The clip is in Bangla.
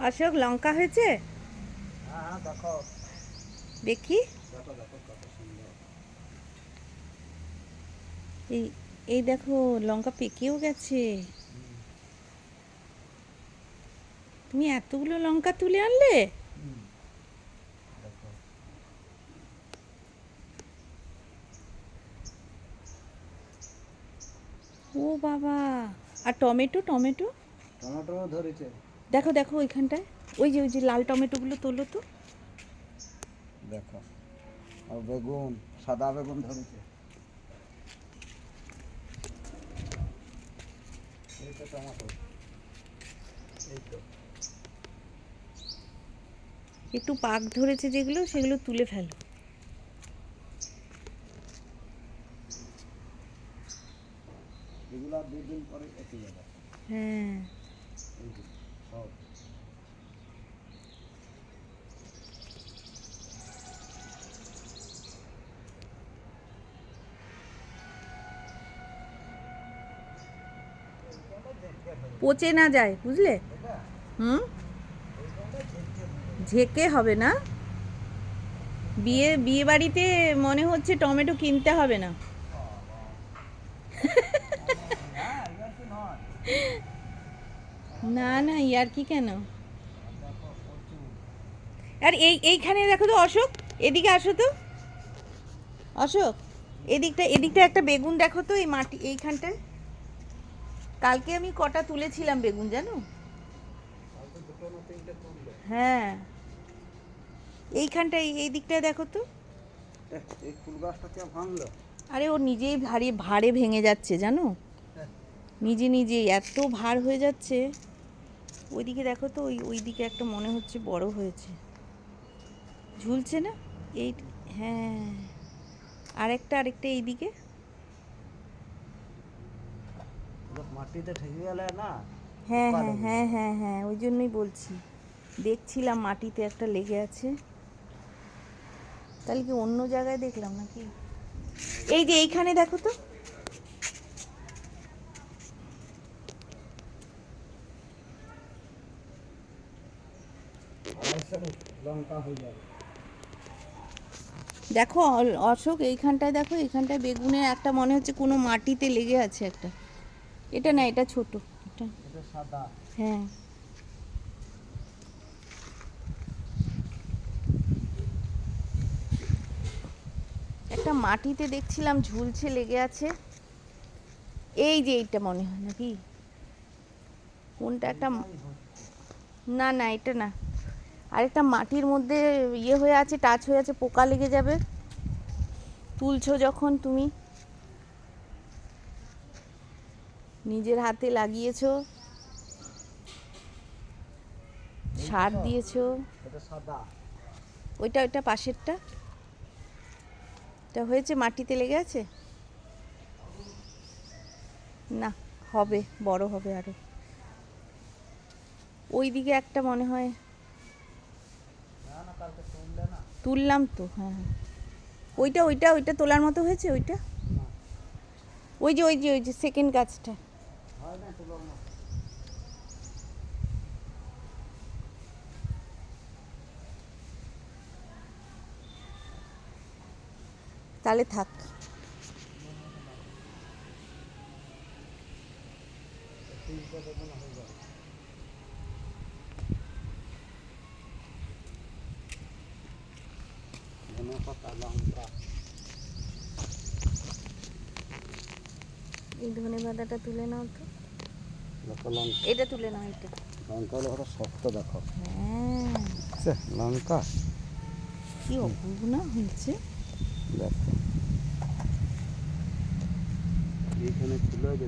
অশোক লঙ্কা হয়েছে? হ্যাঁ দেখো দেখি। দেখো দেখো কত সুন্দর। এই এই দেখো লঙ্কা পেকেও গেছে। তুমি এতগুলো লঙ্কা তুলে আনলে? দেখো ও বাবা! আর টমেটো টমেটো টমেটো ধরেছে। দেখো দেখো ওইখানটায়, ওই যে লাল টমেটোগুলো তোলো তো। দেখো আর বেগুন, সাদা বেগুন ধরেছে। এই তো টমেটো, এই তো একটু পাক ধরেছে যেগুলো সেগুলো তুলে ফেলো। এগুলো আর 2 দিন পরে এসে যাবে। হ্যাঁ এই যে সব পচে না যায়, বুঝলে? হুম, ঝেঁকে হবে না। বিয়ে বিয়ে বাড়িতে মনে হচ্ছে টমেটো কিনতে হবে না। না না, ইয়ার কি কেন? আর এইখানে দেখো তো অশোক, এদিকে আসো তো অশোক, এদিকটা একটা বেগুন দেখো তো, এই মাটি এইখানটায়। কালকে আমি কটা তুলেছিলাম বেগুন, জানো? হ্যাঁ, এইখানটায় এই দিকটায় দেখো তো। এই ফুল গাছটা কে ভাঙলো? আরে ও নিজেই ভারে ভেঙে যাচ্ছে, জানো? নিজে নিজেই এত ভার হয়ে যাচ্ছে। ওইদিকে দেখো তো, ওইদিকে একটা মনে হচ্ছে বড় হয়েছে, ঝুলছে না? এই, হ্যাঁ, আরেকটা এইদিকে। মাটিতে ঠেকে গেলে না। হ্যাঁ হ্যাঁ হ্যাঁ হ্যাঁ হ্যাঁ, ওই জন্যই বলছি। দেখছিলাম মাটিতে একটা লেগে আছে। তাহলে কি অন্য জায়গায় দেখলাম নাকি? এই যে এইখানে দেখো তো। লঙ্কা হয়ে যাবে। দেখো অশোক, এইখানটায় দেখো, এইখানটায় বেগুনের একটা মনে হচ্ছে কোনো মাটিতে লেগে আছে একটা। এটা না, এটা ছোট, এটা। এটা সাদা। হ্যাঁ, একটা মাটিতে দেখছিলাম ঝুলছে, লেগে আছে। এই যে এইটা মনে হয় নাকি? কোনটা একটা? না না, এটা না। আরেকটা মাটির মধ্যে ইয়ে হয়ে আছে, টাচ হয়ে আছে, পোকা লেগে যাবে তুলছো যখন তুমি। নিজের হাতে লাগিয়েছো, সার দিয়েছো। এটা সাদা। ওইটা পাশেরটা, এটা হয়েছে মাটিতে লেগে আছে। না, হবে, বড় হবে আরো। ওইদিকে একটা মনে হয়। না না, কালকে তুললে না। তুললাম তো, হ্যাঁ হ্যাঁ। ওইটা তোলার মতো হয়েছে ওইটা। না ওই যে সেকেন্ড গাছটা। হয় না তুলোর মতো। তাহলে থাক। তিনটে বেগুন হয়ে যাবে। ধনে পাতা, লঙ্কা। এই ধনে পাতাটা তুলে নাও তো। দেখো লঙ্কা, এটা তুলে নাও, এটা। লঙ্কা হলো ওটা শক্ত, দেখো। হ্যাঁ, লঙ্কা কি অপূর্ব না হয়েছে। দেখো এইখানে ছিল যে